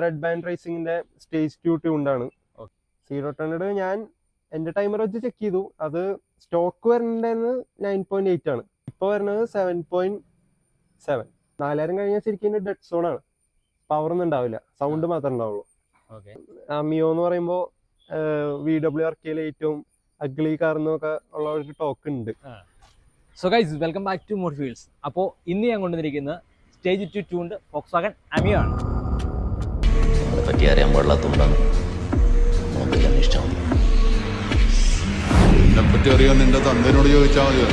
Red band റേസിംഗിന്റെ stage 2 ട്യൂണ്ടാണ്. 0-100 ഞാൻ എന്റെ ടൈമർ വെച്ച് ചെക്ക് ചെയ്തു. അത് സ്റ്റോക്ക് വരേണ്ടത് 9.8 ആണ്. ഇപ്പൊ വരുന്നത് 7.7. 4000 കഴിഞ്ഞാൽ ശരിക്കും ഡെഡ് സോൺ ആണ്. പവർ ഒന്നും ഉണ്ടാവില്ല, സൗണ്ട് മാത്രമേ ഉണ്ടാവുള്ളൂ. മിയോ എന്ന് പറയുമ്പോൾ VWRKയിലെ ഏറ്റവും അഗ്ലി കാർ എന്നൊക്കെ ഉള്ള ഒരു ടോക്ക് ഉണ്ട്. So guys, welcome back to more fields. അപ്പോൾ ഇന്ന് ഞാൻ കൊണ്ടുവന്നിരിക്കുന്നത് സ്റ്റേജ് 2 ട്യൂൺഡ് ഫോക്സ്വാഗൺ അമിയോ ആണ്. പറ്റി അറിയാൻ പാടില്ലാത്തതുകൊണ്ടാണ് ഇഷ്ടം. എന്നെപ്പറ്റി അറിയാൻ നിന്റെ തന്തനോട് ചോദിച്ചാൽ മതിയോ?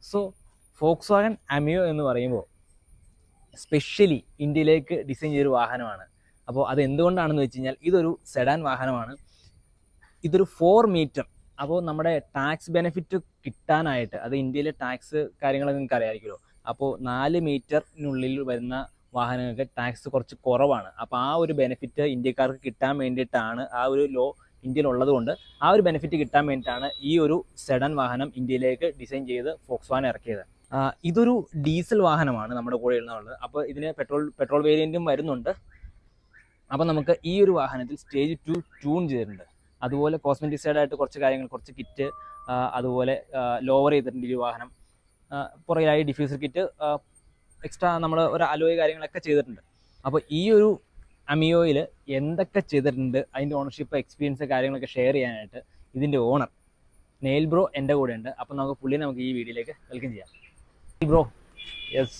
സോ ഫോക്സ്വാഗൺ അമിയോ എന്ന് പറയുമ്പോൾ സ്പെഷ്യലി ഇന്ത്യയിലേക്ക് ഡിസൈൻ ചെയ്തൊരു വാഹനമാണ്. അപ്പോൾ അത് എന്തുകൊണ്ടാണെന്ന് വെച്ച് കഴിഞ്ഞാൽ ഇതൊരു സെഡാൻ വാഹനമാണ്. ഇതൊരു 4 മീറ്റർ. അപ്പോൾ നമ്മുടെ ടാക്സ് ബെനിഫിറ്റ് കിട്ടാനായിട്ട്, അത് ഇന്ത്യയിലെ ടാക്സ് കാര്യങ്ങളൊക്കെ നിങ്ങൾക്ക് അറിയാമായിരിക്കുമല്ലോ. അപ്പോൾ 4 മീറ്ററിനുള്ളിൽ വരുന്ന വാഹനങ്ങൾക്ക് ടാക്സ് കുറച്ച് കുറവാണ്. അപ്പോൾ ആ ഒരു ബെനിഫിറ്റ് ഇന്ത്യക്കാർക്ക് കിട്ടാൻ വേണ്ടിയിട്ടാണ്, ആ ഒരു ലോ ഇന്ത്യയിലുള്ളത് കൊണ്ട് ആ ഒരു ബെനിഫിറ്റ് കിട്ടാൻ വേണ്ടിയിട്ടാണ് ഈ ഒരു സെഡാൻ വാഹനം ഇന്ത്യയിലേക്ക് ഡിസൈൻ ചെയ്ത് ഫോക്സ്വാഗൺ ഇറക്കിയത്. ഇതൊരു ഡീസൽ വാഹനമാണ് നമ്മുടെ കൂടെ ഉള്ളത്. അപ്പോൾ ഇതിന് പെട്രോൾ വേരിയൻറ്റും വരുന്നുണ്ട്. അപ്പോൾ നമുക്ക് ഈ ഒരു വാഹനത്തിൽ സ്റ്റേജ് 2 ട്യൂൺ ചെയ്തിട്ടുണ്ട്. അതുപോലെ കോസ്മെറ്റിക് സൈഡായിട്ട് കുറച്ച് കാര്യങ്ങൾ, കുറച്ച് കിറ്റ്, അതുപോലെ ലോവർ ചെയ്തിട്ടുണ്ട് ഈ വാഹനം. പുറകിലായി ഡിഫ്യൂസർ കിറ്റ്, എക്സ്ട്രാ നമ്മൾ ഒരു അലോയ് കാര്യങ്ങളൊക്കെ ചെയ്തിട്ടുണ്ട്. അപ്പോൾ ഈ ഒരു അമിയോയിൽ എന്തൊക്കെ ചെയ്തിട്ടുണ്ട്, അതിൻ്റെ ഓണർഷിപ്പ് എക്സ്പീരിയൻസ് കാര്യങ്ങളൊക്കെ ഷെയർ ചെയ്യാനായിട്ട് ഇതിൻ്റെ ഓണർ നെയിൽ ബ്രോ എൻ്റെ കൂടെ ഉണ്ട്. അപ്പോൾ നമുക്ക് ഈ വീഡിയോയിലേക്ക് വെൽക്കം ചെയ്യാം. ബ്രോ, യെസ്,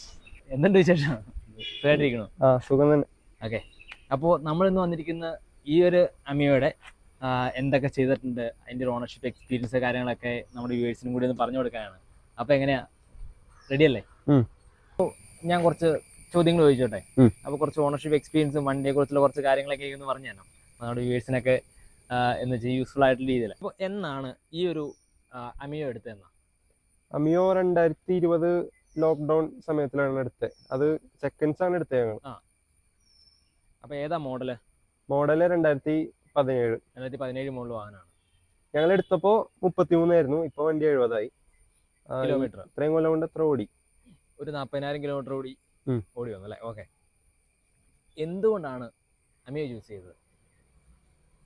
എന്തുണ്ട് വിശേഷം? സുഖമായിട്ടിരിക്കണോ? സുഖം തന്നെ. ഓക്കെ, അപ്പോൾ നമ്മളിന്ന് വന്നിരിക്കുന്ന ഈ ഒരു അമിയോയുടെ എന്തൊക്കെ ചെയ്തിട്ടുണ്ട്, അതിൻ്റെ ഒരു ഓണർഷിപ്പ് എക്സ്പീരിയൻസ് കാര്യങ്ങളൊക്കെ നമ്മുടെ വ്യൂവേഴ്സിനും കൂടി ഒന്ന് പറഞ്ഞു കൊടുക്കാനാണ്. അപ്പോൾ എങ്ങനെയാ, റെഡി അല്ലേ? അപ്പോൾ ഞാൻ കുറച്ച് ചോദ്യങ്ങൾ ചോദിച്ചോട്ടെ. അപ്പോൾ കുറച്ച് ഓണർഷിപ്പ് എക്സ്പീരിയൻസും വണ്ടിയെ കുറിച്ചുള്ള കുറച്ച് കാര്യങ്ങളൊക്കെ ഒന്ന് പറഞ്ഞു തരണം നമ്മുടെ വ്യൂവേഴ്സിനൊക്കെ എന്ന് വെച്ചാൽ യൂസ്ഫുൾ ആയിട്ടുള്ള രീതിയിൽ. അപ്പോൾ എന്നാണ് ഈ ഒരു അമിയോ എടുത്തതെന്നാ? അമിയോ 2020 ലോക്ക്ഡൌൺ സമയത്തിലാണ് എടുത്തത്. അത് സെക്കൻഡ്സ് ആണ് എടുത്തത് ഞങ്ങൾ. അപ്പോൾ ഏതാ മോഡല്? 2017 മോഡൽ വാഹനമാണ്. ഞങ്ങൾ എടുത്തപ്പോൾ 33 ആയിരുന്നു. ഇപ്പൊ വണ്ടി 70 ആയി. കിലോമീറ്റർ ഇത്രയും കൊല്ലം കൊണ്ട് എത്ര ഓടി? ഒരു 40,000 കിലോമീറ്റർ ഓടി വന്നു അല്ലേ? ഓക്കെ, എന്തുകൊണ്ടാണ് അമിയോ ചൂസ് ചെയ്തത്?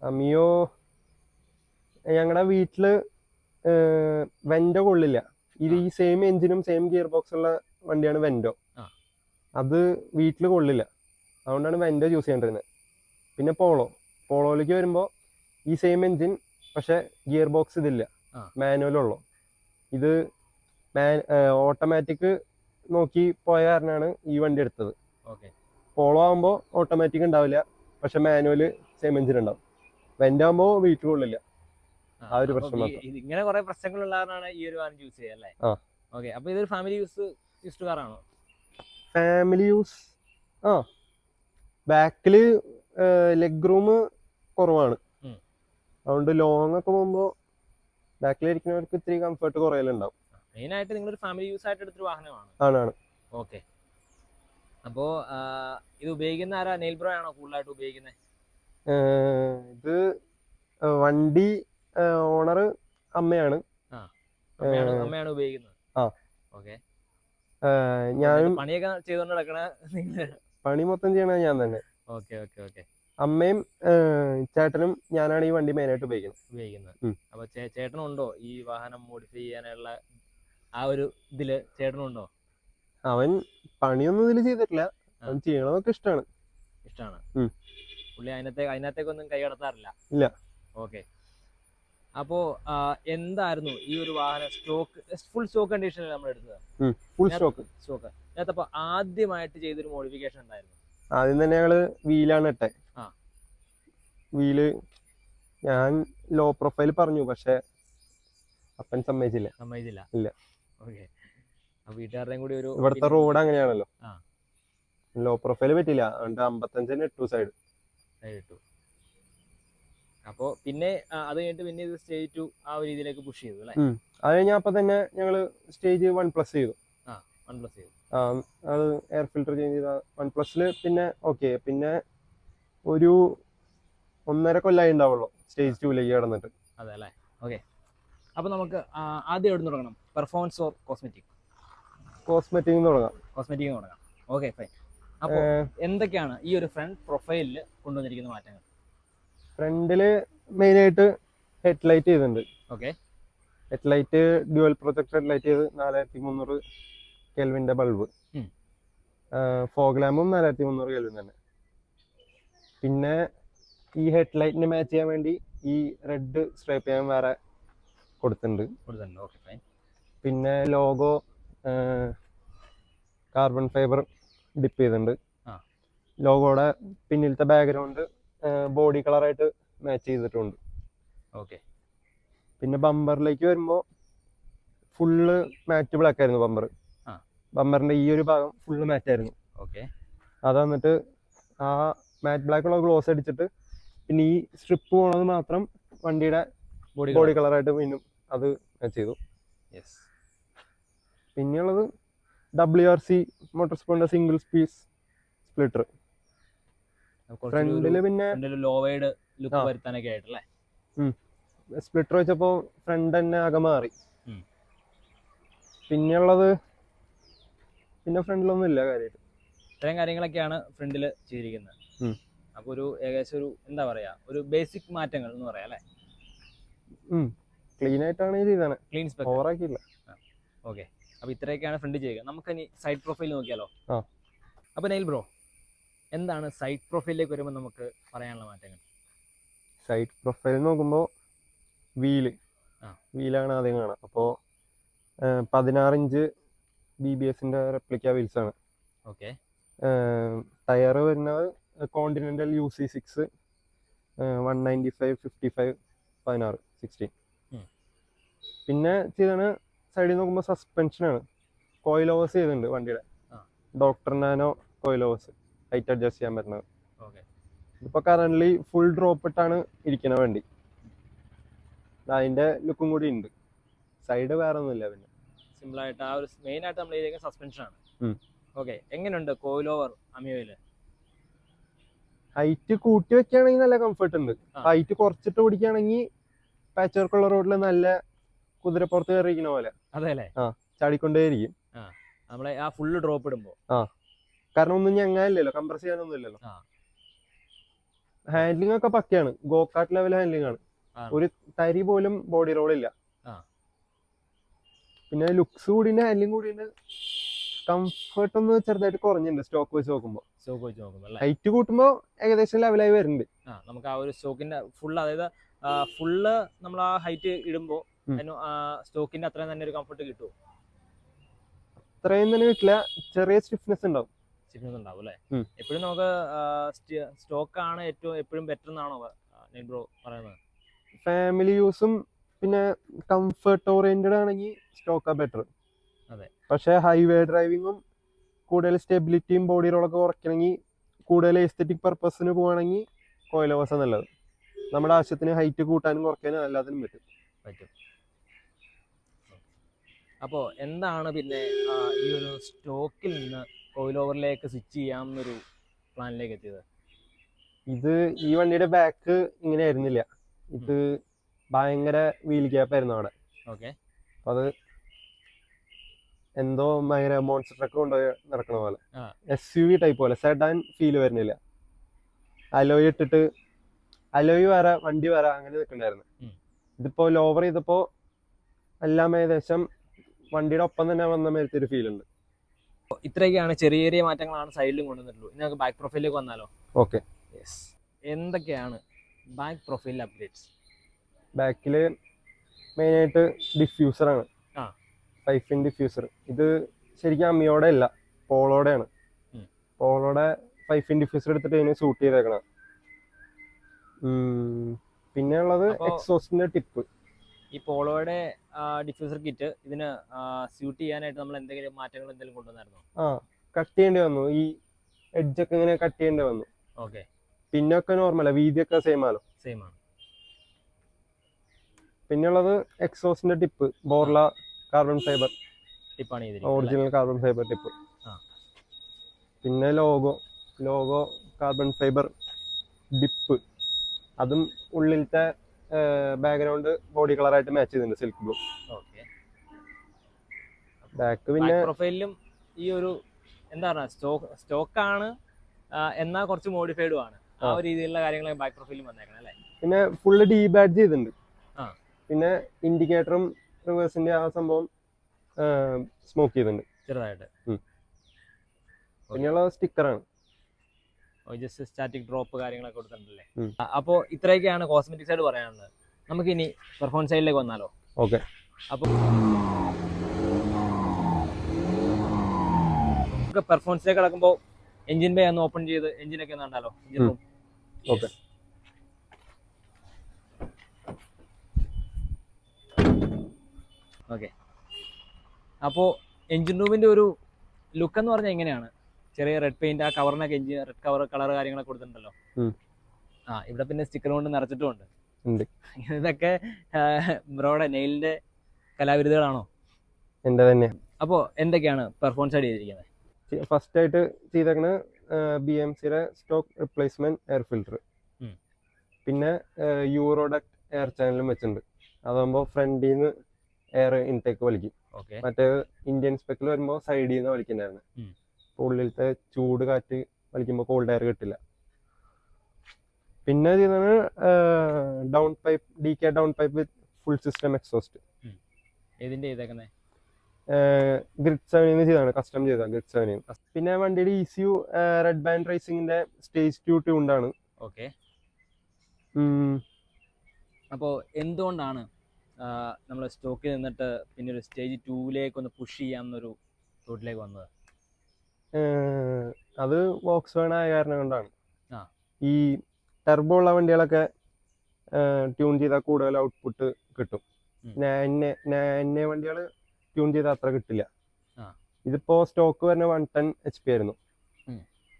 അമിയോ ഞങ്ങളുടെ വീട്ടില് വെൻഡോ കൊള്ളില്ല. ഇത് ഈ സെയിം എഞ്ചിനും സെയിം ഗിയർ ബോക്സ് ഉള്ള വണ്ടിയാണ് വെൻഡോ. അത് വീട്ടിൽ കൊള്ളില്ല. അതുകൊണ്ടാണ് വെൻഡോ ചൂസ് ചെയ്യേണ്ടിരുന്നത്. പിന്നെ പോളോയിലേക്ക് വരുമ്പോൾ ഈ സെയിം എഞ്ചിൻ, പക്ഷെ ഗിയർ ബോക്സ് ഇതില്ല, മാനുവലുള്ളൂ. ഇത് ഓട്ടോമാറ്റിക് നോക്കി പോയ കാരണമാണ് ഈ വണ്ടി എടുത്തത്. പോളോ ആകുമ്പോൾ ഓട്ടോമാറ്റിക് ഉണ്ടാവില്ല, പക്ഷെ മാനുവല് സെയിം എഞ്ചിൻ ഉണ്ടാവും. വെൻഡോ ആകുമ്പോൾ വീട്ടിൽ കൊള്ളില്ല. ആ ഒരു പ്രശ്നം മാത്രം. ഇങ്ങനെ കുറെ പ്രശ്നങ്ങളുള്ളതാണ് ഈ ഒരു വാഹനം ചൂസ് ചെയ്യുക അല്ലേ? ഓക്കെ, അപ്പോൾ ഇതൊരു ഫാമിലി യൂസ്ഡ് കാറാണോ? Family use. ബാക്കില് ലെഗ് റൂം കുറവാണ്. അതുകൊണ്ട് ലോങ് ഒക്കെ പോകുമ്പോൾ ബാക്കിലിരിക്കുന്നവർക്ക് ഇത്തിരി കംഫർട്ട് കുറയലുണ്ടാവും. മെയിനായിട്ട് നിങ്ങളൊരു ഫാമിലി യൂസ് ആയിട്ട് എടുത്തൊരു വാഹനമാണ്. ആണ്. ഓക്കെ, അപ്പോൾ ഇത് ഉപയോഗിക്കുന്ന ആരാ? നെയിൽ ബ്രോ ആണോ കൂടുതലായിട്ട് ഉപയോഗിക്കുന്നത്? ഇത് വണ്ടി ഓണർ അമ്മയാണ്. അമ്മയാണ് ഉപയോഗിക്കുന്നത്. ഓക്കെ, ഞാൻ പണിയൊക്കെ ചെയ്തോണ്ട് നടക്കണ? പണി മൊത്തം ചെയ്യണത് ഞാൻ തന്നെ. Okay okay okay. അമ്മയും ചേട്ടനും ഞാനാണ് ഈ വണ്ടി മെയിനായിട്ട് ഉപയോഗിക്കുന്നത്. അപ്പൊ ചേട്ടനുണ്ടോ ഈ വാഹനം മോഡിഫൈ ചെയ്യാനുള്ള ആ ഒരു ഇതില്? ചേട്ടനുണ്ടോ? അവൻ പണിയൊന്നും ഇതിൽ ചെയ്തിട്ടില്ല. അവൻ ചെയ്യണതൊക്കെ ഇഷ്ടമാണ്. പുള്ളി അതിനകത്തേക്കൊന്നും കൈ കടത്താറില്ല? ഇല്ല. ഓക്കെ, അപ്പോ എന്തായിരുന്നു ഈ ഒരു വാഹനം? ഫുൾ സ്റ്റോക്ക് കണ്ടീഷനിൽ നമ്മൾ എടുത്തത്? Full stock. ഇതിനകത്തപ്പോ ആദ്യമായിട്ട് ചെയ്തൊരു മോഡിഫിക്കേഷൻ ഉണ്ടായിരുന്നു? ആദ്യം തന്നെ ഞങ്ങള് വീലാണ് ഇട്ടെ. വീല് ഞാൻ ലോ പ്രൊഫൈൽ പറഞ്ഞു, പക്ഷെ അപ്പൻ സമ്മതിച്ചില്ല. ഇല്ല. ഓക്കെ, വീട്ടുകാരുടെയും കൂടി ഒരു, ഇവിടുത്തെ റോഡ് അങ്ങനെയാണല്ലോ, ലോ പ്രൊഫൈൽ പറ്റില്ല. അതുകൊണ്ട് 55 ഇട്ടു സൈഡ്. അപ്പോ പിന്നെ അത് കഴിഞ്ഞിട്ട് പിന്നെ ഇത് സ്റ്റേജ് 2 ആ ഒരു രീതിയിലേക്ക് പുഷ് ചെയ്തു അല്ലേ? അത് കഴിഞ്ഞാൽ അപ്പൊ തന്നെ ഞങ്ങള് സ്റ്റേജ് 1+ ചെയ്തു. അത് എയർ ഫിൽറ്റർ ചേഞ്ച് ചെയ്ത 1+ല്. പിന്നെ പിന്നെ ഒരു 1.5 കൊല്ലമായി ഉണ്ടാവുള്ളൂ സ്റ്റേജ് 2ലേക്ക് കടന്നിട്ട്. അതെ അല്ലേ? ഓക്കെ, അപ്പോൾ നമുക്ക് ആദ്യം എവിടെ നിന്ന് തുടങ്ങണം? Performance or cosmetic? കോസ്മെറ്റിക് തുടങ്ങാം. കോസ്മെറ്റിക് തുടങ്ങാം. Okay fine. അപ്പോൾ എന്തൊക്കെയാണ് ഈ ഒരു ഫ്രണ്ട് പ്രൊഫൈലിൽ കൊണ്ടുവന്നിരിക്കുന്ന മാറ്റങ്ങൾ? ഫ്രണ്ടില് മെയിനായിട്ട് ഹെഡ്ലൈറ്റ് ചെയ്തിട്ടുണ്ട്. Okay. Headlight dual project headlight ചെയ്ത് 4300 കെൽവിൻ്റെ ബൾബ്. ഫോഗ് ലാമ്പും 4300 കെൽവിൻ തന്നെ. പിന്നെ ഈ ഹെഡ്ലൈറ്റിന് മാച്ച് ചെയ്യാൻ വേണ്ടി ഈ റെഡ് സ്ട്രൈപ്പ് ചെയ്യാൻ വേറെ കൊടുത്തിട്ടുണ്ട്. Okay fine. പിന്നെ ലോഗോ കാർബൺ ഫൈബർ ഡിപ്പ് ചെയ്തിട്ടുണ്ട്. ലോഗോയുടെ പിന്നിലത്തെ ബാക്ക്ഗ്രൗണ്ട് ബോഡി കളറായിട്ട് മാച്ച് ചെയ്തിട്ടുണ്ട്. ഓക്കെ. പിന്നെ ബമ്പറിലേക്ക് വരുമ്പോൾ ഫുള്ള് മാറ്റ് ബ്ലാക്ക് ആയിരുന്നു ബമ്പർ. ബമ്പറിന്റെ ഈ ഒരു ഭാഗം ഫുള്ള് മാറ്റ് ആയിരുന്നു. ഓക്കെ. അത് വന്നിട്ട് ആ മാറ്റ് ബ്ലാക്കുള്ള ഗ്ലോസ് അടിച്ചിട്ട് പിന്നെ ഈ സ്ട്രിപ്പ് പോണത് മാത്രം വണ്ടിയുടെ ബോഡി കളറായിട്ട് വീണ്ടും അത് മാച്ച് ചെയ്തു. പിന്നെയുള്ളത് WRC മോട്ടോർസ്പോർട്ടിന്റെ സിംഗിൾ പീസ് സ്പ്ലിറ്റർ. ഫ്രണ്ടില് പിന്നെ ലോവേഡ് ലുക്ക് വരുത്താനൊക്കെ ആയിട്ടല്ലേ സ്പ്ലിറ്റർ വെച്ചപ്പോ ഫ്രണ്ട് തന്നെ ആകെ മാറി. പിന്നെയുള്ളത് പിന്നെ ഫ്രണ്ടിലൊന്നും ഇല്ല കാര്യമായിട്ട്. ഇത്രയും കാര്യങ്ങളൊക്കെയാണ് ഫ്രണ്ടിൽ ചെയ്തിരിക്കുന്നത്. അപ്പൊ ഒരു ഏകദേശം ഒരു എന്താ പറയാ ഒരു ബേസിക് മാറ്റങ്ങൾ എന്ന് പറയാം അല്ലേ? ക്ലീൻ ആയിട്ടാണ് ചെയ്താണ്, ക്ലീൻ ഓവറാക്കിയില്ല. ഓക്കെ. അപ്പൊ ഇത്രയൊക്കെയാണ് ഫ്രണ്ട് ചെയ്യുക. നമുക്കിനി സൈഡ് പ്രൊഫൈൽ നോക്കിയാലോ? അപ്പൊ നെയിൽ ബ്രോ, എന്താണ് സൈഡ് പ്രൊഫൈലിലേക്ക് വരുമ്പോൾ നമുക്ക് പറയാനുള്ള മാറ്റങ്ങൾ? സൈഡ് പ്രൊഫൈൽ നോക്കുമ്പോൾ വീലാണ് ആദ്യം കാണാം. അപ്പോൾ 16 ഇഞ്ച് BBSന്റെ റെപ്ലിക്ക വീൽസ് ആണ്. ഓക്കെ. ടയർ വരുന്നത് കോണ്ടിനെന്റൽ UC6 195 55 16 16. പിന്നെ ചെയ്താണ് സൈഡിൽ നോക്കുമ്പോൾ സസ്പെൻഷനാണ്. കോയിൽ ഓവേഴ്സ് ചെയ്തിട്ടുണ്ട് വണ്ടിയുടെ. Doctor nano coil overs height adjust ചെയ്യാൻ പറ്റുന്നത്. ഇതിപ്പോൾ കറന്റ്ലി ഫുൾ ഡ്രോപ്പ് ഇട്ടാണ് ഇരിക്കുന്ന വണ്ടി. അതിന്റെ ലുക്കും കൂടി ഉണ്ട്. സൈഡ് വേറെ ഒന്നുമില്ല. പിന്നെ സിമ്പിൾ ആയിട്ട് ആ ഒരു മെയിൻ ആയിട്ട് നമ്മൾ ചെയ്തേക്കുന്ന സസ്പെൻഷൻ ആണ്. ഓക്കെ. എങ്ങനെയുണ്ട് കോയിൽ ഓവർ അമിയോയില്? ഹൈറ്റ് കൂട്ടി വെക്കുകയാണെങ്കിൽ നല്ല കംഫർട്ട് ഉണ്ട്. ഹൈറ്റ് കുറച്ചിട്ട് ഓടിക്കുകയാണെങ്കിൽ പാച്ച് വർക്കുള്ള റോഡിൽ നല്ല കുതിരപ്പുറത്ത് കയറിയിരിക്കുന്ന പോലെ. അതെ അല്ലേ? ചാടിക്കൊണ്ടേയിരിക്കും നമ്മളെ ആ ഫുള്ള് ഡ്രോപ്പ് ഇടുമ്പോൾ. കാരണം ഒന്നും ഞങ്ങളില്ലല്ലോ, കംപ്രസ് ചെയ്യാനൊന്നും ഇല്ലല്ലോ. ഹാൻഡ്ലിംഗ് ഒക്കെ പക്കയാണ്, ഗോകാർട്ട് ലെവൽ ഹാൻഡ്ലിംഗ് ആണ്. ഒരു തരി പോലും ബോഡി റോൾ ഇല്ല. പിന്നെ ലുക്സ് കൂടി ഹാൻഡ്ലിംഗ് കൂടി കംഫർട്ട് ഒന്ന് ചെറുതായിട്ട് കുറഞ്ഞിട്ടുണ്ട് സ്റ്റോക്ക് വെച്ച് നോക്കുമ്പോൾ. ഹൈറ്റ് കൂട്ടുമ്പോൾ ഏകദേശം ലെവലായി വരുന്നുണ്ട്. നമുക്ക് ആ ഒരു സ്റ്റോക്കിന്റെ ഫുള്ള്, അതായത് ഫുള്ള് നമ്മൾ ആ ഹൈറ്റ് ഇടുമ്പോൾ സ്റ്റോക്കിന്റെ അത്രയും തന്നെ ഒരു കംഫർട്ട് കിട്ടുമോ? അത്രയും തന്നെ കിട്ടില്ല, ചെറിയ സ്റ്റിഫ്നെസ് ഉണ്ടാവും. അല്ലേ? എപ്പോഴും നമുക്ക് സ്റ്റോക്ക് ആണ് ഏറ്റവും എപ്പോഴും ബെറ്റർ എന്നാണോ ബ്രോ പറയുന്നത്? ഫാമിലി യൂസും പിന്നെ കംഫർട്ട് ഓറിയന്റഡ് ആണെങ്കിൽ സ്റ്റോക്കാ ബെറ്റർ. അതെ. പക്ഷെ ഹൈവേ ഡ്രൈവിങ്ങും കൂടുതൽ സ്റ്റെബിലിറ്റിയും ബോഡി റോളൊക്കെ കുറയ്ക്കണമെങ്കിൽ, കൂടുതൽ എസ്തെറ്റിക് പർപ്പസിന് പോവുകയാണെങ്കിൽ കോയിൽ ഓവേഴ്സ് നല്ലത്. നമ്മുടെ ആവശ്യത്തിന് ഹൈറ്റ് കൂട്ടാനും കുറയ്ക്കാനും എല്ലാത്തിനും പറ്റും. അപ്പോൾ എന്താണ് പിന്നെ ഈ ഒരു സ്റ്റോക്കിൽ നിന്ന് കോയിൽ ഓവറിലേക്ക് സ്വിച്ച് ചെയ്യാമെന്നൊരു പ്ലാനിലേക്ക് എത്തിയത്? ഇത് ഈ വണ്ടിയുടെ ബാക്ക് ഇങ്ങനെ ആയിരുന്നില്ല. ഇത് ഭയങ്കര വീൽ ഗ്യാപ്പ് ആയിരുന്നു അവിടെ. ഓക്കെ. അത് എന്തോ ഭയങ്കര മോൺസ്റ്റർ ട്രക്ക് കൊണ്ടുപോയി നടക്കണ പോലെ, SUV ടൈപ്പ് പോലെ, സെഡാൻ ഫീൽ വരുന്നില്ല. അലോയ് ഇട്ടിട്ട് അലോയ് വേറെ വണ്ടി വേറെ അങ്ങനെ നിൽക്കണ്ടായിരുന്നു. ഇതിപ്പോ ലോവർ ചെയ്തപ്പോ എല്ലാം ഏകദേശം വണ്ടിയുടെ ഒപ്പം തന്നെ വന്ന മാതിരത്തെ ഒരു ഫീൽ ഉണ്ട്. ഇത്രയൊക്കെയാണ് ചെറിയ ചെറിയ മാറ്റങ്ങളാണ് സൈഡിലും കൊണ്ടുവന്നിട്ടുള്ളൂ. ഇനി നമുക്ക് ബാക്ക് പ്രൊഫൈലിലേക്ക് വന്നാലോ? ഓക്കെ. എന്തൊക്കെയാണ് ബാക്ക് പ്രൊഫൈൽ അപ്ഡേറ്റ്സ്? ബാക്കില് മെയിനായിട്ട് ഡിഫ്യൂസറാണ്, 5-pin ഡിഫ്യൂസർ. ഇത് ശരിക്കും അമ്മിയോടെ അല്ല, പോളോടെയാണ്. പോളോടെ 5-pin ഡിഫ്യൂസർ എടുത്തിട്ട് ഇതിന് സൂട്ട് ചെയ്തേക്കണം. പിന്നെ ഉള്ളത് എക്സോസ്റ്റിന്റെ ടിപ്പ്. ഈ പോളോയുടെ ഡിഫ്യൂസർ കിറ്റ് ഇതിന് സ്യൂട്ട് ചെയ്യാനായിട്ട് നമ്മൾ എന്തെങ്കിലും മാറ്റങ്ങൾ എന്തെങ്കിലും കൊണ്ടുവന്നായിരുന്നോ? കട്ട് ചെയ്യേണ്ടി വന്നു. ഈ എഡ്ജൊക്കെ ഇങ്ങനെ കട്ട് ചെയ്യേണ്ടി വന്നു. ഓക്കെ. പിന്നൊക്കെ നോർമലാ, വീതിയൊക്കെ സെയിം ആണ്. പിന്നെ ഉള്ളത് എക്സോസ്റ്റിന്റെ ടിപ്പ്, ബോർല കാർബൺ ഫൈബർ ടിപ്പാണ്, ഒറിജിനൽ കാർബൺ ഫൈബർ ടിപ്പ്. പിന്നെ ലോഗോ കാർബൺ ഫൈബർ ഡിപ്പ്, അതും ഉള്ളിലത്തെ ബാക്ക്ഗ്രൗണ്ട് ബോഡി കളറായിട്ട് മാച്ച് ചെയ്തിട്ടുണ്ട് സിൽക്ക് ബ്ലൂ. ഓക്കെ. ബാക്ക് പിന്നെ പ്രൊഫൈലിലും ഈ ഒരു എന്താ പറയുക സ്റ്റോക്കാണ് എന്നാൽ കുറച്ച് മോഡിഫൈഡും ആണ്. ആ ഒരു രീതിയിലുള്ള കാര്യങ്ങൾ ബാക്ക് പ്രൊഫൈലും വന്നേക്കണം അല്ലേ? പിന്നെ ഫുള്ള് ഡീ ബാഡ്ജ് ചെയ്തിട്ടുണ്ട്. ആ. പിന്നെ ഇൻഡിക്കേറ്ററും റിവേഴ്സിന്റെ ആ സംഭവം സ്മോക്ക് ചെയ്തിട്ടുണ്ട് ചെറുതായിട്ട്. പിന്നെയുള്ള സ്റ്റിക്കറാണ്. ജസ്റ്റ് സ്റ്റാറ്റിക് ഡ്രോപ്പ് കാര്യങ്ങളൊക്കെ കൊടുത്തിട്ടുണ്ടല്ലേ? അപ്പോൾ ഇത്രയൊക്കെയാണ് കോസ്മെറ്റിക് സൈഡ് പറയാനുള്ളത്. നമുക്ക് ഇനി പെർഫോമൻസ് സൈഡിലേക്ക് വന്നാലോ? ഓക്കെ. അപ്പോൾ പെർഫോമൻസിലേക്ക് കിടക്കുമ്പോൾ എഞ്ചിൻ ബേ ഒന്ന് ഓപ്പൺ ചെയ്ത് എഞ്ചിനൊക്കെ ഒന്ന് കണ്ടാലോ? Engine room. ഓക്കെ. ഓക്കെ. അപ്പോൾ എഞ്ചിൻ റൂമിന്റെ ഒരു ലുക്ക് എന്ന് പറഞ്ഞാൽ എങ്ങനെയാണ്? ചെറിയ റെഡ് പെയിന്റ്, ആ കവറിനൊക്കെ എഞ്ചിൻ റെഡ് കവർ കളർ കാര്യങ്ങളൊക്കെ കൊടുത്തിട്ടുണ്ടല്ലോ. ഇവിടെ പിന്നെ സ്റ്റിക്കർ കൊണ്ട് നിറച്ചിട്ടുമുണ്ട്. ഇതൊക്കെ ബ്രോയുടെ നെയിലിന്റെ കലാവിരുദ്ധകളാണോ? എന്റെ തന്നെ. അപ്പോൾ എന്തൊക്കെയാണ് പെർഫോമൻസ് ആയിട്ട് ചെയ്തിരിക്കുന്നത്? ഫസ്റ്റ് ആയിട്ട് ചെയ്തേക്കണ BMCയുടെ സ്റ്റോക്ക് റിപ്ലേസ്മെന്റ് എയർ ഫിൽറ്റർ. പിന്നെ യൂറോഡക്ട് എയർ ചാനലും വെച്ചിട്ടുണ്ട്. അതാകുമ്പോൾ ഫ്രണ്ടിൽ നിന്ന് എയർ ഇൻടേക്ക് വലിക്കും. മറ്റേ ഇന്ത്യൻ സ്പെക്കിൽ വരുമ്പോൾ സൈഡിൽ നിന്ന് വലിക്കണ്ടായിരുന്നു. ഉള്ളിലത്തെ ചൂട് കാറ്റ് വലിക്കുമ്പോൾ കോൾഡ് എയർ കിട്ടില്ല. പിന്നെ ചെയ്താണ് down pipe, DK down pipe with full system exhaust. ഏതിന്റെ ചെയ്തേക്കുന്നത്? ഗ്രിഡ് 7 ചെയ്താണ്, കസ്റ്റം ചെയ്ത ഗ്രിഡ് 7. പിന്നെ വണ്ടിയുടെ ECU റെഡ് ബാൻഡ് റേസിംഗിന്റെ സ്റ്റേജ് 2 ട്യൂൺഡാണ്. ഓക്കെ. അപ്പോൾ എന്തുകൊണ്ടാണ് നമ്മൾ സ്റ്റോക്കിൽ നിന്നിട്ട് പിന്നെ ഒരു സ്റ്റേജ് 2ലേക്ക് ഒന്ന് പുഷ് ചെയ്യാമെന്നൊരു തോട്ടിലേക്ക് വന്നത്? അത് വോക്സ്വാഗൺ ആയ കാരണം കൊണ്ടാണ്. ഈ ടെർബോ ഉള്ള വണ്ടികളൊക്കെ ട്യൂൺ ചെയ്താൽ കൂടുതൽ ഔട്ട്പുട്ട് കിട്ടും. എന്നെ വണ്ടികൾ ട്യൂൺ ചെയ്താൽ അത്ര കിട്ടില്ല. ഇതിപ്പോ സ്റ്റോക്ക് വരുന്ന 110 HP ആയിരുന്നു.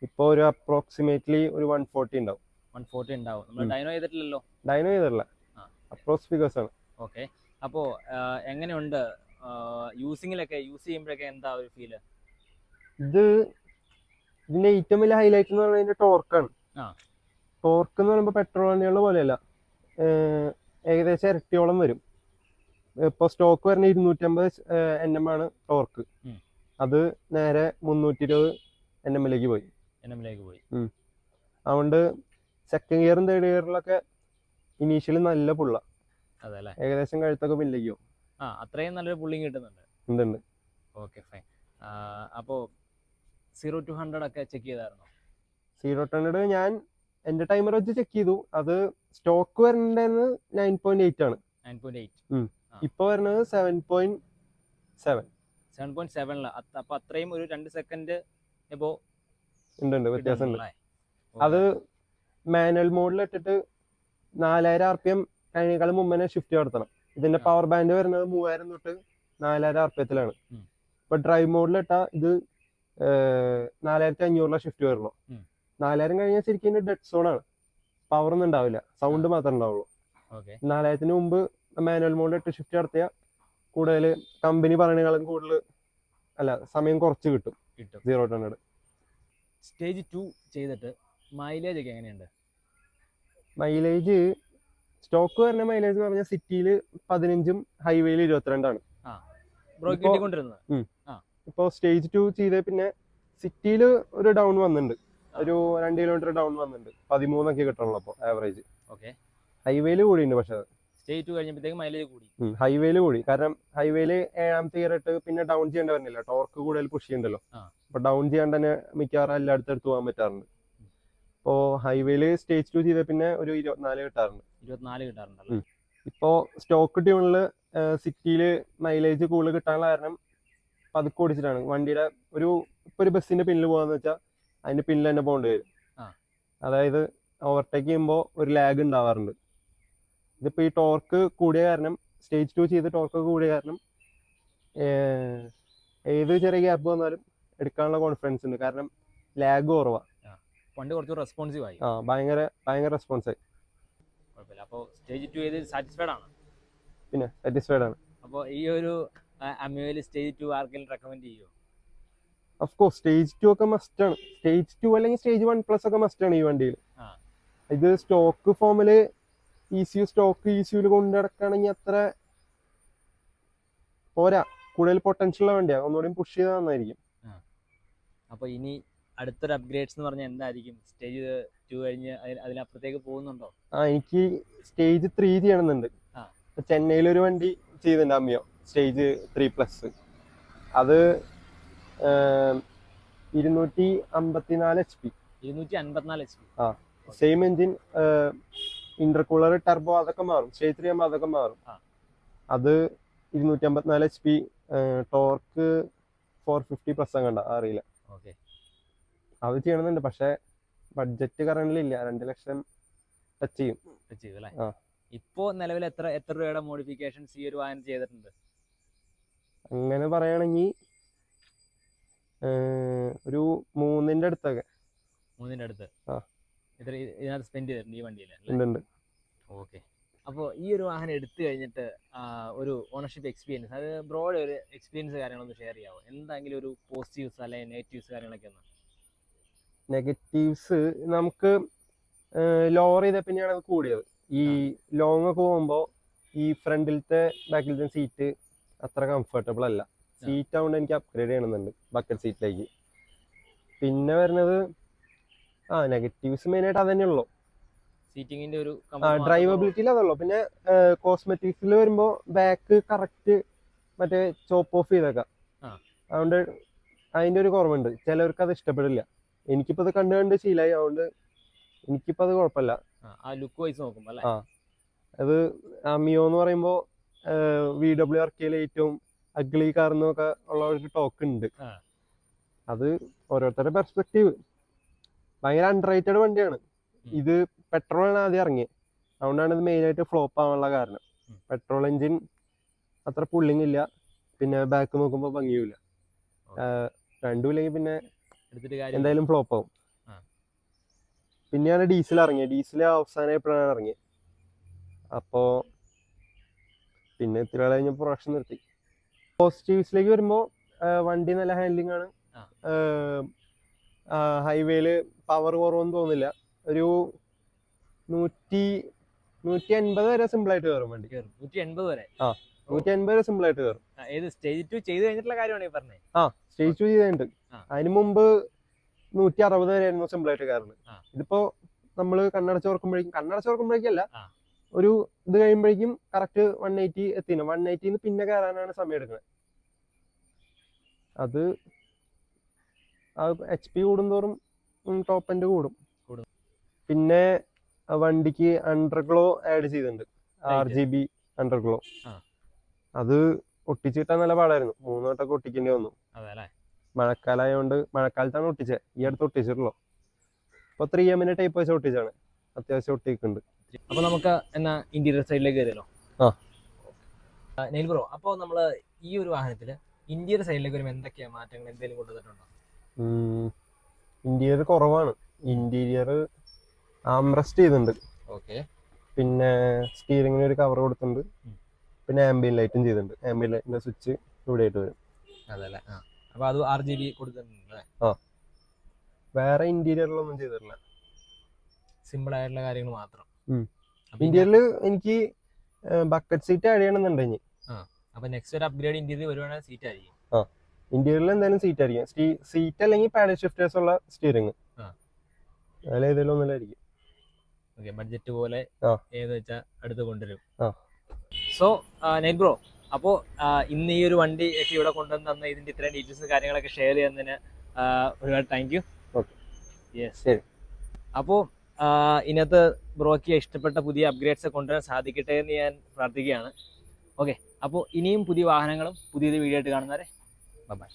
ഇപ്പോൾ ഒരു അപ്രോക്സിമേറ്റ്ലി ഒരു 140 ഉണ്ടാവും. 140 ഉണ്ടാവും. നമ്മൾ ഡൈനോ ചെയ്തിട്ടില്ലല്ലോ? ഡൈനോ ചെയ്തിട്ടില്ല, അപ്രോക്സ് ഫിഗേഴ്സ് ആണ്. ഓക്കെ. അപ്പോൾ എങ്ങനെയുണ്ട് യൂസിങ്ങിലൊക്കെ, യൂസ് ചെയ്യുമ്പോഴൊക്കെ എന്താ ഒരു ഫീല്? ഇതിന്റെ ഏറ്റവും വലിയ ഹൈലൈറ്റ് എന്ന് പറയുന്നത് ടോർക്കാണ്. ടോർക്ക് എന്ന് പറയുമ്പോൾ പെട്രോൾ വണ്ടികളുടെ പോലെയല്ല, ഏകദേശം ഇരട്ടിയോളം വരും. ഇപ്പോൾ സ്റ്റോക്ക് വരുന്ന 250 Nm ആണ് ടോർക്ക്. അത് നേരെ 320 Nm പോയി. അതുകൊണ്ട് സെക്കൻഡ് ഗിയറും തേർഡ് ഗിയറിലൊക്കെ ഇനീഷ്യലി നല്ല പുള്ള, ഏകദേശം കഴുത്തൊക്കെ പിന്നിലേക്ക് പോകും. അത്രയും നല്ലൊരു പുള്ളിങ് കിട്ടുന്നുണ്ട്. ഉണ്ട്. Okay, fine. അപ്പോൾ 0 to 100 ഒക്കെ ചെക്ക് ചെയ്തായിരുന്നോ? 0 to 100 ഞാൻ എന്റെ ടൈമർ വെച്ച് ചെക്ക് ചെയ്തു. അത് സ്റ്റോക്ക് വരുന്നത് 9.8 ആണ്. 9.8. ഇപ്പൊ വരുന്നത് 7.7. 7.7. അപ്പൊ അത്രയും ഒരു 2 സെക്കൻഡ് ഉണ്ട്, വ്യത്യാസമുണ്ട്. അത് മാനുവൽ മോഡിൽ ഇട്ടിട്ട് 4000 RPM അതിനേക്കാളും മുമ്പ് തന്നെ ഷിഫ്റ്റ് നടത്തണം. ഇതിന്റെ പവർ ബാൻഡ് വരുന്നത് 3000 തൊട്ട് 4000 RPM. ഇപ്പൊ ഡ്രൈവ് മോഡിൽ ഇട്ടാൽ ഇത് 4500 ഷിഫ്റ്റ് വരുള്ളൂ. 4000 കഴിഞ്ഞാൽ ശരിക്കും ഡെഡ് സോൺ ആണ്, പവർ ഒന്നും ഉണ്ടാവില്ല, സൗണ്ട് മാത്രമേ ഉണ്ടാവുള്ളൂ. 4000 മുമ്പ് മാനുവൽ മോഡിൽ ഇട്ട് ഷിഫ്റ്റ് നടത്തിയാൽ കൂടുതൽ കമ്പനി പറയുന്നതിനേക്കാളും കൂടുതൽ സമയം കുറച്ച് കിട്ടും. 0 to 100. സ്റ്റേജ് 2 ചെയ്തിട്ട് മൈലേജ് ഒക്കെ എങ്ങനെയുണ്ട്? മൈലേജ് സ്റ്റോക്ക് വരുന്ന മൈലേജ് എന്ന് പറഞ്ഞാൽ സിറ്റിയിൽ 15ഉം ഹൈവേയിൽ 22 ആണ്. ഇപ്പോൾ സ്റ്റേജ് 2 ചെയ്ത പിന്നെ സിറ്റിയിൽ ഒരു ഡൗൺ വന്നിട്ടുണ്ട്, ഒരു 2 കിലോമീറ്റർ ഡൗൺ വന്നിട്ടുണ്ട്. 13 കിട്ടണല്ലോ അപ്പോൾ ആവറേജ്. ഹൈവേയിൽ കൂടിയുണ്ട്. പക്ഷെ സ്റ്റേജ് 2 കഴിഞ്ഞപ്പോഴത്തേക്ക് മൈലേജ് കൂടി. ഹൈവേയിൽ കൂടി, കാരണം ഹൈവേയിൽ 7ാമത്തെ ഗിയർ ഇട്ട് പിന്നെ ഡൗൺ ചെയ്യേണ്ട വരുന്നില്ല, ടോർക്ക് കൂടുതൽ പുഷ് ചെയ്യണ്ടല്ലോ. അപ്പൊ ഡൗൺ ചെയ്യാണ്ട് തന്നെ മിക്കവാറും എല്ലായിടത്തും എടുത്ത് പോകാൻ പറ്റാറുണ്ട്. ഇപ്പോൾ ഹൈവേയിൽ സ്റ്റേജ് 2 ചെയ്ത പിന്നെ ഒരു 24 കിട്ടാറുണ്ട്. 24 കിട്ടാറുണ്ടല്ലോ. ഇപ്പോൾ സ്റ്റോക്ക് ട്യൂണിൽ സിറ്റിയിൽ മൈലേജ് കൂടുതൽ കിട്ടാനുള്ള കാരണം പതുക്കെ ഓടിച്ചിട്ടാണ്. വണ്ടിയുടെ ഇപ്പൊ ഒരു ബസ്സിന്റെ പിന്നിൽ പോകാന്ന് വെച്ചാൽ അതിന്റെ പിന്നിൽ തന്നെ പോകേണ്ടി വരും. അതായത് ഓവർടേക്ക് ചെയ്യുമ്പോൾ ഒരു ലാഗ് ഉണ്ടാവാറുണ്ട്. ഇതിപ്പോ ഈ ടോർക്ക് കൂടിയ കാരണം, സ്റ്റേജ് 2 ചെയ്ത് ടോർക്ക് കൂടിയ കാരണം ഏത് ചെറിയ ഗ്യാപ്പ് വന്നാലും എടുക്കാനുള്ള കോൺഫിഡൻസ് ഉണ്ട്, കാരണം ലാഗ് കുറവാ. വണ്ടി കുറച്ച് റെസ്പോൺസീവ് ആയി. ഭയങ്കര റെസ്പോൺസ് ആയി. അപ്പോൾ സ്റ്റേജ് 2 ചെയ്ത് സാറ്റിസ്ഫൈഡ് ആണ്? പിന്നെ സാറ്റിസ്ഫൈഡ് ആണ്. അപ്പോൾ ഈ ഒരു അമ്യൂവിൽ സ്റ്റേജ് 2 ആർക്കെങ്കിലും റെക്കമെൻഡ് ചെയ്യുമോ? ഓഫ് കോഴ്സ് സ്റ്റേജ് 2 ഒക്കെ മസ്റ്റ് ആണ്. സ്റ്റേജ് 2 അല്ലെങ്കിൽ സ്റ്റേജ് 1+ ഒക്കെ മസ്റ്റ് ആണ് ഈ വണ്ടിയിൽ. ഇത് സ്റ്റോക്ക് ഫോമില് ECU സ്റ്റോക്ക് ECUയിൽ കൊണ്ടു നടക്കുകയാണെങ്കിൽ അത്ര പോരാ, കൂടുതൽ പൊട്ടൻഷ്യൽ ഉള്ള വണ്ടിയാണ്, ഒന്നുകൂടി പുഷ് ചെയ്താൽ നന്നായിരിക്കും. അപ്പോൾ ഇനി അടുത്തൊരു അപ്ഗ്രേഡ്സ് എന്ന് പറഞ്ഞാൽ എന്തായിരിക്കും? സ്റ്റേജ് 2 കഴിഞ്ഞ് അതിനപ്പുറത്തേക്ക് പോകുന്നുണ്ടോ? എനിക്ക് സ്റ്റേജ് 3 ചെയ്യണമെന്നുണ്ട്. ചെന്നൈയിലൊരു വണ്ടി ചെയ്തിട്ടുണ്ട് അമ്മിയോ, സ്റ്റേജ് 3+. അത് 254 HP. 254 HP. Same engine, intercooler, turbo അതൊക്കെ മാറും. സ്റ്റേജ് 3 ആകുമ്പോൾ അതൊക്കെ മാറും. അത് 254 HP, ടോർക്ക് 450+ കണ്ട അറിയില്ല. അത് ചെയ്യണമെന്നുണ്ട്, പക്ഷെ ബഡ്ജറ്റ് കറണ്ടിലില്ല. 2 ലക്ഷം ടച്ച് ചെയ്യും അല്ലേ? ഇപ്പോ നിലവിൽ എത്ര രൂപയുടെ മോഡിഫിക്കേഷൻസ് ഈ ഒരു വാഹനം ചെയ്തിട്ടുണ്ട്? അങ്ങനെ പറയുകയാണെങ്കിൽ ഒരു 3-ന്റെ അടുത്തൊക്കെ. 3-ന്റെ അടുത്ത് ഇതിനകത്ത് സ്പെൻഡ് ചെയ്തിട്ടുണ്ട് ഈ വണ്ടിയിൽ? ഉണ്ട്. ഓക്കെ. അപ്പോൾ ഈ ഒരു വാഹനം എടുത്തു കഴിഞ്ഞിട്ട് ഒരു ഓണർഷിപ്പ് എക്സ്പീരിയൻസ്, അത് ബ്രോഡ് ഒരു എക്സ്പീരിയൻസ് കാര്യങ്ങളൊന്ന് ഷെയർ ചെയ്യാമോ? എന്തെങ്കിലും ഒരു പോസിറ്റീവ്സ് അല്ലെങ്കിൽ നെഗറ്റീവ്സ് കാര്യങ്ങളൊക്കെ ഒന്ന്. നെഗറ്റീവ്സ് നമുക്ക് ലോവർ ചെയ്ത പിന്നെയാണ് അത് കൂടിയത്. ഈ ലോങ് ഒക്കെ പോകുമ്പോൾ ഈ ഫ്രണ്ടിലത്തെ ബാക്കിലത്തെ സീറ്റ് അത്ര കംഫർട്ടബിൾ അല്ല. സീറ്റ് ആവുകൊണ്ട് എനിക്ക് അപ്ഗ്രേഡ് ചെയ്യണമെന്നുണ്ട് ബക്കറ്റ് സീറ്റിലേക്ക്. പിന്നെ വരുന്നത് നെഗറ്റീവ്സ് മെയിനായിട്ട് അത് തന്നെയുള്ളൂ. സീറ്റിങ്ങിന്റെ ഒരു ഡ്രൈവബിലിറ്റിയിൽ അതുള്ളൂ. പിന്നെ കോസ്മെറ്റിക്സിൽ വരുമ്പോൾ ബാക്ക് കറക്റ്റ് മറ്റേ ചോപ്പ് ഓഫ് ചെയ്തേക്കാം. അതുകൊണ്ട് അതിൻ്റെ ഒരു കുറവുണ്ട്. ചിലവർക്ക് അത് ഇഷ്ടപ്പെടില്ല. എനിക്കിപ്പോൾ അത് കണ്ട് ശീലമായി, അതുകൊണ്ട് എനിക്കിപ്പോൾ അത് കുഴപ്പമില്ല. ലുക്ക് വൈസ് നോക്കുമ്പോൾ അല്ലേ? അത് അമിയോ എന്ന് പറയുമ്പോൾ VWRKയിലെ ഏറ്റവും അഗ്ലി കാർ എന്നൊക്കെ ഉള്ള ഒരു ടോക്ക് ഉണ്ട്. അത് ഓരോരുത്തരുടെ പെർസ്പെക്റ്റീവ്. ഭയങ്കര അൺറേറ്റഡ് വണ്ടിയാണ്. ഇത് പെട്രോളാണ് ആദ്യം ഇറങ്ങിയത്, അതുകൊണ്ടാണ് ഇത് മെയിനായിട്ട് ഫ്ലോപ്പ് ആവാനുള്ള കാരണം. പെട്രോൾ എഞ്ചിൻ അത്ര പുള്ളിങ് ഇല്ല, പിന്നെ ബാക്ക് നോക്കുമ്പോൾ ഭംഗിയുമില്ല. രണ്ടും ഇല്ലെങ്കിൽ പിന്നെ എന്തായാലും ഫ്ലോപ്പ് ആവും. പിന്നെയാണ് ഡീസൽ ഇറങ്ങിയത്. ഡീസൽ അവസാനമായപ്പോഴാണ് ഇറങ്ങിയത്. അപ്പോൾ പിന്നെ ഇത്തിരി കഴിഞ്ഞ പ്രൊഡക്ഷൻ നിർത്തി. പോസിറ്റീവ്സിലേക്ക് വരുമ്പോൾ വണ്ടി നല്ല ഹാൻഡ്ലിംഗ് ആണ്. ഹൈവേയില് പവർ കുറവൊന്നും തോന്നില്ല. ഒരു 150 വരെ സിമ്പിളായിട്ട് കയറും വണ്ടി. 180 വരെ? 150 വരെ സിമ്പിളായിട്ട് കയറും. ഏത് സ്റ്റേജ് 2 ചെയ്ത് കഴിഞ്ഞിട്ടുള്ള കാര്യമാണ് ഈ പറഞ്ഞത്? സ്റ്റേജ് 2 ചെയ്തിട്ടുണ്ട്. അതിന് മുമ്പ് 160 വരെ ആയിരുന്നു സിമ്പിളായിട്ട് കയറുന്നത്. ഇതിപ്പോ നമ്മള് കണ്ണടച്ചോർക്കുമ്പോഴേക്കല്ല, ഒരു ഇത് കഴിയുമ്പോഴേക്കും കറക്റ്റ് 180 എത്തിക്കണം. 180 പിന്നെ കയറാനാണ് സമയം എടുക്കുന്നത്. അത് HP കൂടുന്തോറും ടോപ്പ് എൻഡ് കൂടും. പിന്നെ വണ്ടിക്ക് അണ്ടർഗ്ലോ ആഡ് ചെയ്തിട്ടുണ്ട്, RGB അണ്ടർഗ്ലോ. അത് ഒട്ടിച്ചിട്ടാൻ നല്ല പാടായിരുന്നു. 3 വട്ടമൊക്കെ ഒട്ടിക്കേണ്ടി വന്നു. മഴക്കാലമായോണ്ട്, മഴക്കാലത്താണ് ഒട്ടിച്ചത്. ഈ അടുത്ത് ഒട്ടിച്ചിട്ടുള്ളൂ. ഇപ്പൊ 3M ടൈപ്പ് വെച്ച് ഒട്ടിച്ചാണ്, അത്യാവശ്യം ഒട്ടിക്കുന്നുണ്ട്. അപ്പൊ നമുക്ക് എന്നാ ഇന്റീരിയർ സൈഡിലേക്ക് കയറിയല്ലോ. നെയിൽ ബ്രോ, അപ്പൊ നമ്മള് ഈ ഒരു വാഹനത്തില് ഇന്റീരിയർ സൈഡിലേക്ക് വരുമ്പോൾ എന്തൊക്കെയാ മാറ്റങ്ങൾ എന്തെങ്കിലും കൊണ്ടുവന്നിട്ടുണ്ടോ? ഇന്റീരിയർ കുറവാണ്. ഇന്റീരിയർ ആംറസ്റ്റ് ചെയ്തിട്ടുണ്ട്. പിന്നെ സ്റ്റീറിങ്ങിന് ഒരു കവർ കൊടുത്തിട്ടുണ്ട്. പിന്നെ ആംബിയൻ ലൈറ്റും ചെയ്തിട്ടുണ്ട്. ആംബിയൻ ലൈറ്റിന്റെ സ്വിച്ച് ഇവിടെ ആയിട്ട് വരും. അതല്ലേ? അപ്പൊ അത് RGB കൊടുത്തിട്ടുണ്ട്. വേറെ ഇന്റീരിയറിലൊന്നും ചെയ്തിട്ടില്ല. സിമ്പിൾ ആയിട്ടുള്ള കാര്യങ്ങൾ മാത്രം. ഇന്റീരിയറിൽ എനിക്ക് ബക്കറ്റ് സീറ്റ് ആഡ് ചെയ്യണമെന്നുണ്ടെങ്കിൽ. അപ്പൊ നെക്സ്റ്റ് ഒരു അപ്ഗ്രേഡ് ഇന്റീരിയർ വരുവാണെങ്കിൽ സീറ്റ് ആയിരിക്കും. ഇന്റീരിയറിൽ എന്തായാലും സീറ്റ് ആയിരിക്കും. സീറ്റ് അല്ലെങ്കിൽ പാഡൽ ഷിഫ്റ്റേഴ്സ് ഉള്ള സ്റ്റിയറിംഗ്, അതിലേതെങ്കിലും ഒന്നിലായിരിക്കും. ബഡ്ജറ്റ് പോലെ ഏത് വെച്ചാൽ അടുത്ത് കൊണ്ടുവരും. സോ നെയിൽ ബ്രോ, അപ്പോൾ ഇന്ന് ഈ ഒരു വണ്ടി ഒക്കെ ഇവിടെ കൊണ്ടുവന്ന് തന്ന ഇതിന്റെ ഇത്രയും ഡീറ്റെയിൽസ് കാര്യങ്ങളൊക്കെ ഷെയർ ചെയ്യുന്നതിന് ഒരുപാട് താങ്ക് യു. ശരി. അപ്പോൾ ഇതിനകത്ത് ബ്രോയ്ക്ക് ഇഷ്ടപ്പെട്ട പുതിയ അപ്ഗ്രേഡ്സ് കൊണ്ടുവരാൻ സാധിക്കട്ടെ എന്ന് ഞാൻ പ്രാർത്ഥിക്കുകയാണ്. ഓക്കെ, അപ്പോൾ ഇനിയും പുതിയ വാഹനങ്ങളും പുതിയൊരു വീഡിയോ ആയിട്ട് കാണുന്നവരെ ബൈ.